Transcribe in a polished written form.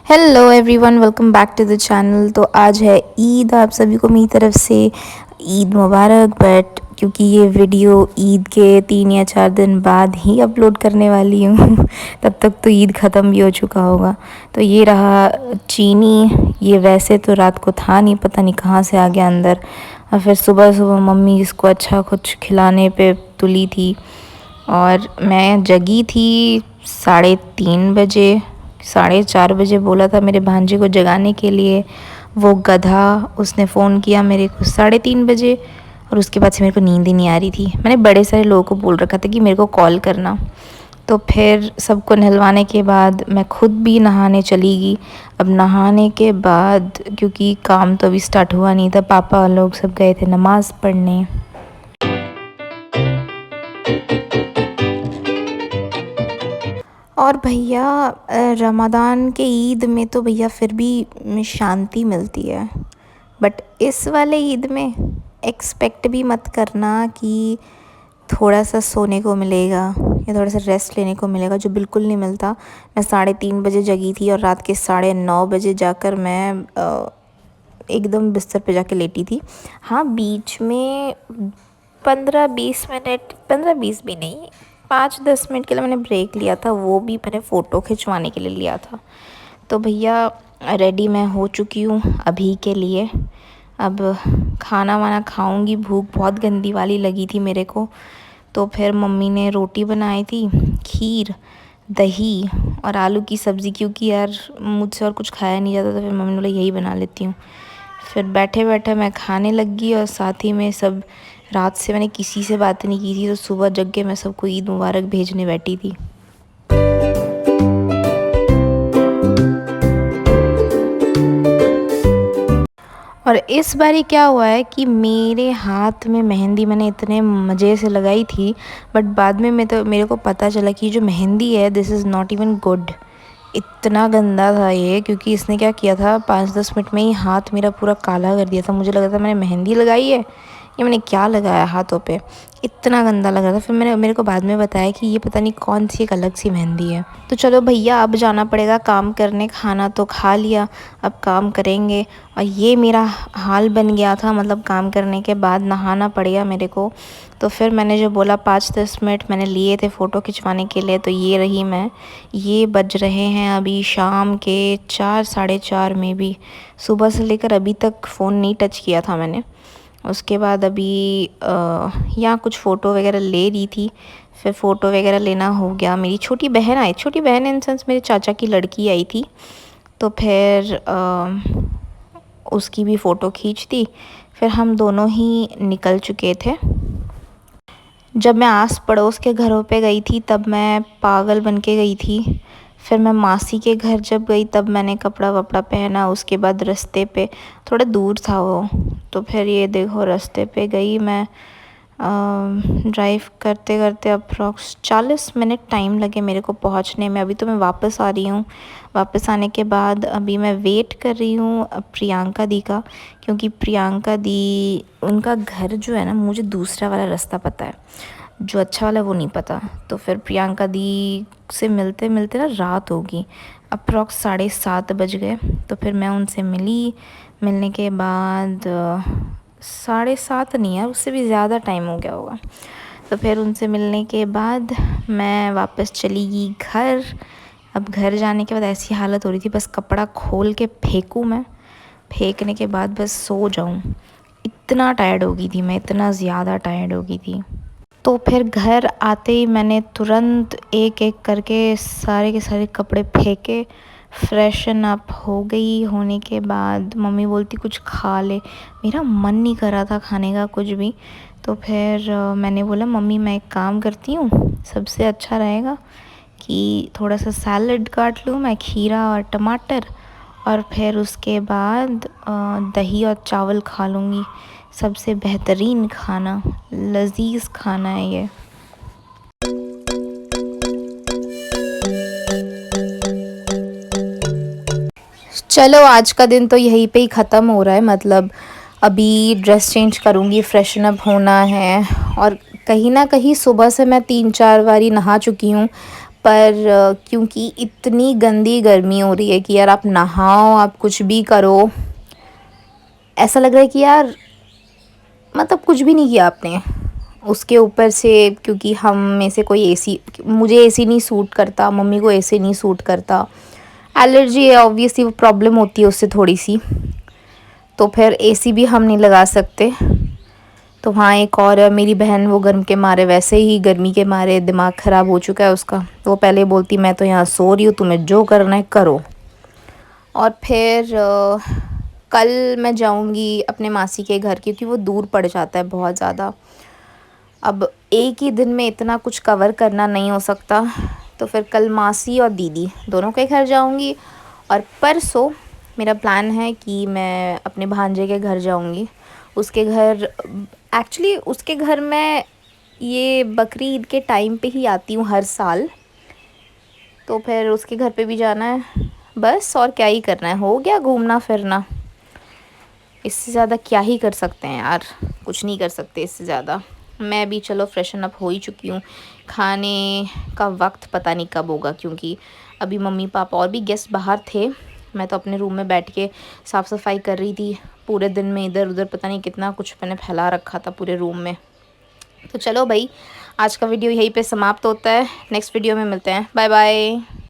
Hello everyone, welcome back to the channel. तो आज है ईद। आप सभी को मेरी तरफ से ईद मुबारक। बट क्योंकि ये वीडियो ईद के 3 या 4 दिन बाद ही अपलोड करने वाली हूँ तब तक तो ईद ख़त्म भी हो चुका होगा। तो ये रहा चीनी। ये वैसे तो रात को था नहीं, पता नहीं कहाँ से आ गया अंदर। और फिर सुबह सुबह मम्मी इसको अच्छा कुछ खिलाने पे तुली थी और मैं जगी थी 3:30 बजे। 4:30 बजे बोला था मेरे भांजे को जगाने के लिए। वो गधा, उसने फ़ोन किया मेरे को 3:30 बजे और उसके बाद से मेरे को नींद ही नहीं आ रही थी। मैंने बड़े सारे लोगों को बोल रखा था कि मेरे को कॉल करना। तो फिर सबको नहलवाने के बाद मैं खुद भी नहाने चली गई। अब नहाने के बाद क्योंकि काम तो अभी स्टार्ट हुआ नहीं था, पापा लोग सब गए थे नमाज़ पढ़ने। और भैया रमज़ान के ईद में तो भैया फिर भी शांति मिलती है, बट इस वाले ईद में एक्सपेक्ट भी मत करना कि थोड़ा सा सोने को मिलेगा या थोड़ा सा रेस्ट लेने को मिलेगा, जो बिल्कुल नहीं मिलता। मैं 3:30 बजे जगी थी और रात के 9:30 बजे जाकर मैं एकदम बिस्तर पे जाके लेटी थी। हाँ, बीच में 15-20 मिनट, 15-20 भी नहीं, 5-10 मिनट के लिए मैंने ब्रेक लिया था। वो भी मैंने फ़ोटो खिंचवाने के लिए लिया था। तो भैया रेडी मैं हो चुकी हूँ अभी के लिए। अब खाना वाना खाऊंगी। भूख बहुत गंदी वाली लगी थी मेरे को। तो फिर मम्मी ने रोटी बनाई थी, खीर, दही और आलू की सब्ज़ी, क्योंकि यार मुझसे और कुछ खाया नहीं जाता। तो फिर मम्मी ने बोला यही बना लेती हूँ। फिर बैठे बैठे मैं खाने लग गई और साथ ही में सब, रात से मैंने किसी से बात नहीं की थी, तो सुबह जग के मैं सबको ईद मुबारक भेजने बैठी थी। और इस बारी क्या हुआ है कि मेरे हाथ में मेहंदी मैंने इतने मज़े से लगाई थी, बट बाद में मेरे को पता चला कि जो मेहंदी है this is not even good. इतना गंदा था ये, क्योंकि इसने क्या किया था 5-10 मिनट में ही हाथ मेरा पूरा काला कर दिया था। मुझे लगा था मैंने मेहंदी लगाई है, ये मैंने क्या लगाया हाथों पे। इतना गंदा लग रहा था। फिर मेरे को बाद में बताया कि ये पता नहीं कौन सी एक अलग सी मेहंदी है। तो चलो भैया, अब जाना पड़ेगा काम करने। खाना तो खा लिया, अब काम करेंगे। और ये मेरा हाल बन गया था, मतलब काम करने के बाद नहाना पड़ेगा मेरे को। तो फिर मैंने जो बोला 5-10 मिनट मैंने लिए थे फ़ोटो खिंचवाने के लिए, तो ये रही मैं। ये बज रहे हैं अभी शाम के 4-4:30 में भी। सुबह से लेकर अभी तक फ़ोन नहीं टच किया था मैंने। उसके बाद अभी यहाँ कुछ फ़ोटो वगैरह ले रही थी। फिर फ़ोटो वगैरह लेना हो गया। मेरी छोटी बहन आई, छोटी बहन इन सेंस मेरे चाचा की लड़की आई थी। तो फिर उसकी भी फ़ोटो खींच दी। फिर हम दोनों ही निकल चुके थे। जब मैं आस पड़ोस के घरों पे गई थी तब मैं पागल बन के गई थी। फिर मैं मासी के घर जब गई तब मैंने कपड़ा वपड़ा पहना। उसके बाद रास्ते पे, थोड़ा दूर था वो, तो फिर ये देखो रास्ते पे गई मैं। ड्राइव करते करते अप्रॉक्स 40 मिनट टाइम लगे मेरे को पहुंचने में। अभी तो मैं वापस आ रही हूँ। वापस आने के बाद अभी मैं वेट कर रही हूँ प्रियंका दी का, क्योंकि प्रियंका दी, उनका घर जो है ना, मुझे दूसरा वाला रास्ता पता है, जो अच्छा वाला वो नहीं पता। तो फिर प्रियंका दी से मिलते मिलते ना रात होगी। अप्रॉक्स 7:30 बज गए। तो फिर मैं उनसे मिली। मिलने के बाद 7:30 नहीं है, उससे भी ज़्यादा टाइम हो गया होगा। तो फिर उनसे मिलने के बाद मैं वापस चली गई घर। अब घर जाने के बाद ऐसी हालत हो रही थी, बस कपड़ा खोल के फेंकूँ मैं, फेंकने के बाद बस सो जाऊँ। इतना टायर्ड हो गई थी मैं, इतना ज़्यादा टायर्ड हो गई थी। तो फिर घर आते ही मैंने तुरंत एक एक करके सारे के सारे कपड़े फेंके। फ्रेशन अप हो गई। होने के बाद मम्मी बोलती कुछ खा ले। मेरा मन नहीं कर रहा था खाने का कुछ भी। तो फिर मैंने बोला मम्मी मैं एक काम करती हूँ, सबसे अच्छा रहेगा कि थोड़ा सा सैलड काट लूँ मैं, खीरा और टमाटर, और फिर उसके बाद दही और चावल खा लूँगी। सबसे बेहतरीन खाना, लजीज खाना है ये। चलो आज का दिन तो यहीं पे ही ख़त्म हो रहा है। मतलब अभी ड्रेस चेंज करूँगी, फ्रेशन अप होना है। और कहीं ना कहीं सुबह से मैं 3-4 बारी नहा चुकी हूँ। पर क्योंकि इतनी गंदी गर्मी हो रही है कि यार आप नहाओ, आप कुछ भी करो, ऐसा लग रहा है कि यार मतलब कुछ भी नहीं किया आपने। उसके ऊपर से क्योंकि हम में से कोई एसी, मुझे एसी नहीं सूट करता, मम्मी को एसी नहीं सूट करता, एलर्जी है ऑब्वियसली, वो प्रॉब्लम होती है उससे थोड़ी सी, तो फिर एसी भी हम नहीं लगा सकते। तो हाँ, एक और है मेरी बहन, वो गर्म के मारे, वैसे ही गर्मी के मारे दिमाग ख़राब हो चुका है उसका। तो वो पहले बोलती मैं तो यहाँ सो रही हूँ, तुम्हें जो करना है करो। और फिर कल मैं जाऊँगी अपने मासी के घर, क्योंकि वो दूर पड़ जाता है बहुत ज़्यादा। अब एक ही दिन में इतना कुछ कवर करना नहीं हो सकता, तो फिर कल मासी और दीदी दोनों के घर जाऊँगी। और परसों मेरा प्लान है कि मैं अपने भांजे के घर जाऊँगी। उसके घर, एक्चुअली उसके घर मैं ये बकरी ईद के टाइम पे ही आती हूँ हर साल, तो फिर उसके घर पे भी जाना है बस। और क्या ही करना है, हो गया घूमना फिरना, इससे ज़्यादा क्या ही कर सकते हैं यार, कुछ नहीं कर सकते इससे ज़्यादा। मैं भी चलो फ्रेशन अप हो ही चुकी हूँ, खाने का वक्त पता नहीं कब होगा, क्योंकि अभी मम्मी पापा और भी गेस्ट बाहर थे। मैं तो अपने रूम में बैठ के साफ़ सफाई कर रही थी। पूरे दिन में इधर उधर पता नहीं कितना कुछ मैंने फैला रखा था पूरे रूम में। तो चलो भाई, आज का वीडियो यहीं पे समाप्त होता है। नेक्स्ट वीडियो में मिलते हैं। Bye bye.